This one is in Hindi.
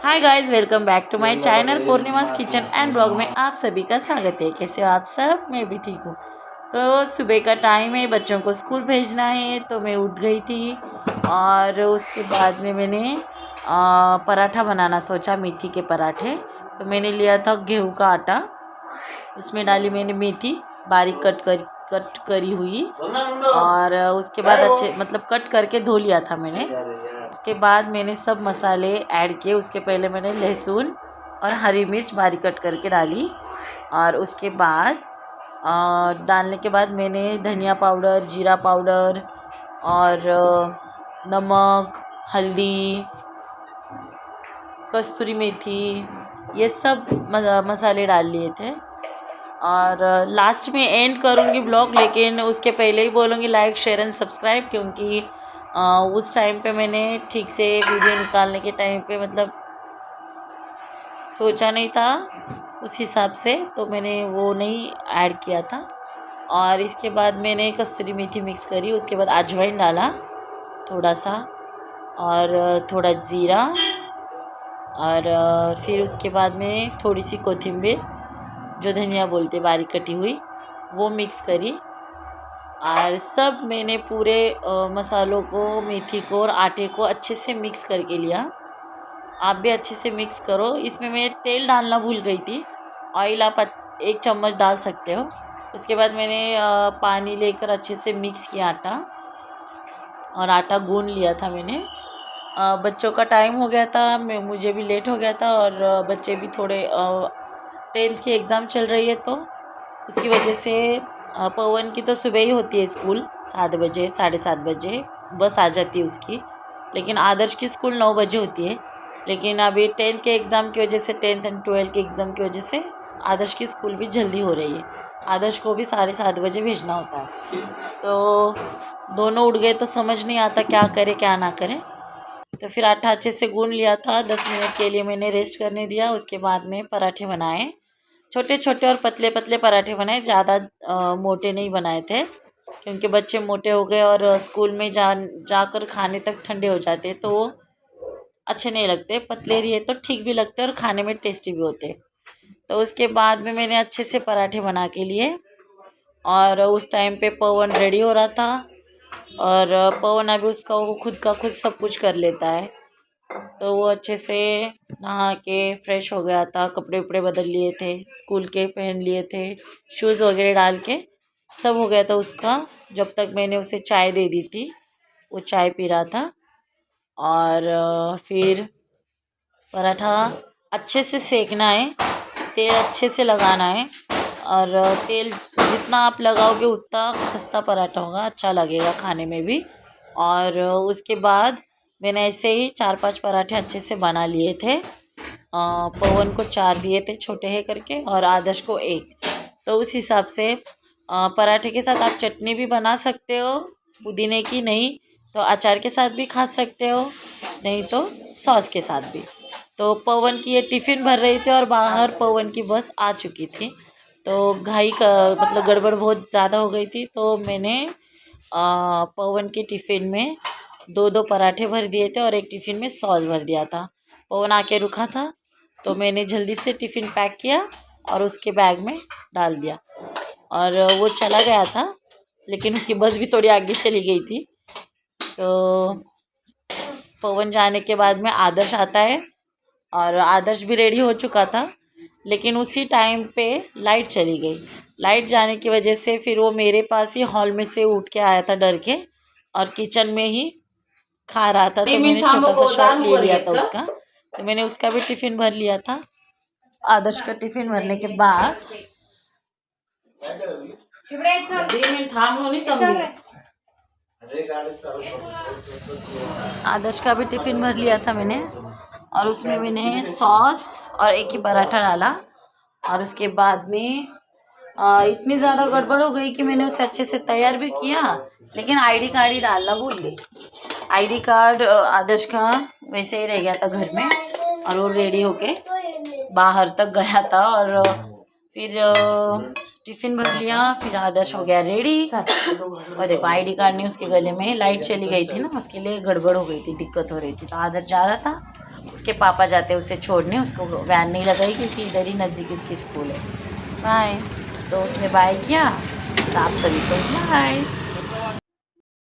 Hi guys, welcome back to my channel Purnima's kitchen and blog में आप सभी का स्वागत है। कैसे हो आप सब? मैं भी ठीक हूँ। तो सुबह का टाइम है, बच्चों को स्कूल भेजना है, तो मैं उठ गई थी और उसके बाद में मैंने पराठा बनाना सोचा, मेथी के पराठे। तो मैंने लिया था गेहूँ का आटा, उसमें डाली मैंने मेथी बारीक कट करी हुई, और उसके बाद अच्छे मतलब कट करके धो लिया था मैंने। उसके बाद मैंने सब मसाले ऐड किए। उसके पहले मैंने लहसुन और हरी मिर्च बारीक कट करके डाली, और उसके बाद डालने के बाद मैंने धनिया पाउडर, जीरा पाउडर और नमक, हल्दी, कस्तूरी मेथी, ये सब मसाले डाल लिए थे। और लास्ट में एंड करूँगी ब्लॉग, लेकिन उसके पहले ही बोलूँगी लाइक, शेयर एंड सब्सक्राइब, क्योंकि उस टाइम पे मैंने ठीक से वीडियो निकालने के टाइम पे मतलब सोचा नहीं था उस हिसाब से, तो मैंने वो नहीं ऐड किया था। और इसके बाद मैंने कस्तूरी मेथी मिक्स करी, उसके बाद अजवाइन डाला थोड़ा सा, और थोड़ा ज़ीरा, और फिर उसके बाद में थोड़ी सी कोथिम्बीर, जो धनिया बोलते बारीक कटी हुई, वो मिक्स करी। और सब मैंने पूरे मसालों को, मेथी को और आटे को अच्छे से मिक्स करके लिया। आप भी अच्छे से मिक्स करो। इसमें मैं तेल डालना भूल गई थी, ऑयल आप 1 चम्मच डाल सकते हो। उसके बाद मैंने पानी लेकर अच्छे से मिक्स किया आटा, और आटा गूंद लिया था मैंने। बच्चों का टाइम हो गया था, मुझे भी लेट हो गया था, और बच्चे भी थोड़े 10th की एग्ज़ाम चल रही है, तो उसकी वजह से पवन की तो सुबह ही होती है स्कूल, 7 बजे 7:30 बजे बस आ जाती है उसकी। लेकिन आदर्श की स्कूल 9 बजे होती है। लेकिन अभी 10th के एग्ज़ाम की वजह से, 10th एंड 12th के एग्ज़ाम की वजह से आदर्श की स्कूल भी जल्दी हो रही है। आदर्श को भी 7:30 बजे भेजना होता है। तो दोनों उठ गए तो समझ नहीं आता क्या करें क्या ना करें। तो फिर आटा अच्छे से गूंद लिया था, 10 मिनट के लिए मैंने रेस्ट करने दिया। उसके बाद में पराठे बनाए, छोटे छोटे और पतले पतले पराठे बनाए, ज़्यादा मोटे नहीं बनाए थे, क्योंकि बच्चे मोटे हो गए और स्कूल में जाकर खाने तक ठंडे हो जाते, तो वो अच्छे नहीं लगते। पतले रहे तो ठीक भी लगते और खाने में टेस्टी भी होते। तो उसके बाद में मैंने अच्छे से पराठे बना के लिए, और उस टाइम पे पवन रेडी हो रहा था, और पवन अभी उसका वो खुद का खुद सब कुछ कर लेता है। तो वो अच्छे से नहा के फ्रेश हो गया था, कपड़े उपड़े बदल लिए थे, स्कूल के पहन लिए थे, शूज़ वगैरह डाल के सब हो गया था उसका। जब तक मैंने उसे चाय दे दी थी, वो चाय पी रहा था। और फिर पराठा अच्छे से सेकना है, तेल अच्छे से लगाना है, और तेल जितना आप लगाओगे उतना खस्ता पराठा होगा, अच्छा लगेगा खाने में भी। और उसके बाद मैंने ऐसे ही 4-5 पराठे अच्छे से बना लिए थे। पवन को 4 दिए थे छोटे है करके, और आदर्श को 1। तो उस हिसाब से पराठे के साथ आप चटनी भी बना सकते हो, पुदीने की, नहीं तो अचार के साथ भी खा सकते हो, नहीं तो सॉस के साथ भी। तो पवन की ये टिफ़िन भर रही थी, और बाहर पवन की बस आ चुकी थी। तो घाई का मतलब गड़बड़ बहुत ज़्यादा हो गई थी, तो मैंने पवन के टिफ़िन में 2-2 पराठे भर दिए थे, और एक टिफ़िन में सॉस भर दिया था। पवन आके रुका था, तो मैंने जल्दी से टिफ़िन पैक किया और उसके बैग में डाल दिया, और वो चला गया था। लेकिन उसकी बस भी थोड़ी आगे चली गई थी। तो पवन जाने के बाद में आदर्श आता है, और आदर्श भी रेडी हो चुका था, लेकिन उसी टाइम पे लाइट चली गई। लाइट जाने की वजह से फिर वो मेरे पास ही हॉल में से उठ के आया था डर के, और किचन में ही खा रहा था। तो मैंने छोटा सा शॉट ले लिया था उसका, तो मैंने उसका भी टिफ़िन भर लिया था। आदर्श का टिफ़िन भरने के बाद आदर्श का भी टिफ़िन भर लिया था मैंने, और उसमें मैंने सॉस और एक ही पराठा डाला। और उसके बाद में इतनी ज़्यादा गड़बड़ हो गई कि मैंने उसे अच्छे से तैयार भी किया, लेकिन आईडी कार्ड ही डालना भूल गई। आईडी कार्ड आदर्श का वैसे ही रह गया था घर में, और वो रेडी होके बाहर तक गया था। और फिर टिफ़िन भर लिया, फिर आदर्श हो गया रेडी। और देखो आईडी कार्ड नहीं उसके गले में, लाइट चली गई थी ना, उसके लिए गड़बड़ हो गई थी, दिक्कत हो रही थी। तो आदर्श जा रहा था, उसके पापा जाते हैं उसे छोड़ने, उसको वैन नहीं लगाई क्योंकि इधर ही नज़दीक उसकी स्कूल है। बाय। तो उसने बाय किया, तो आप सभी को बाय।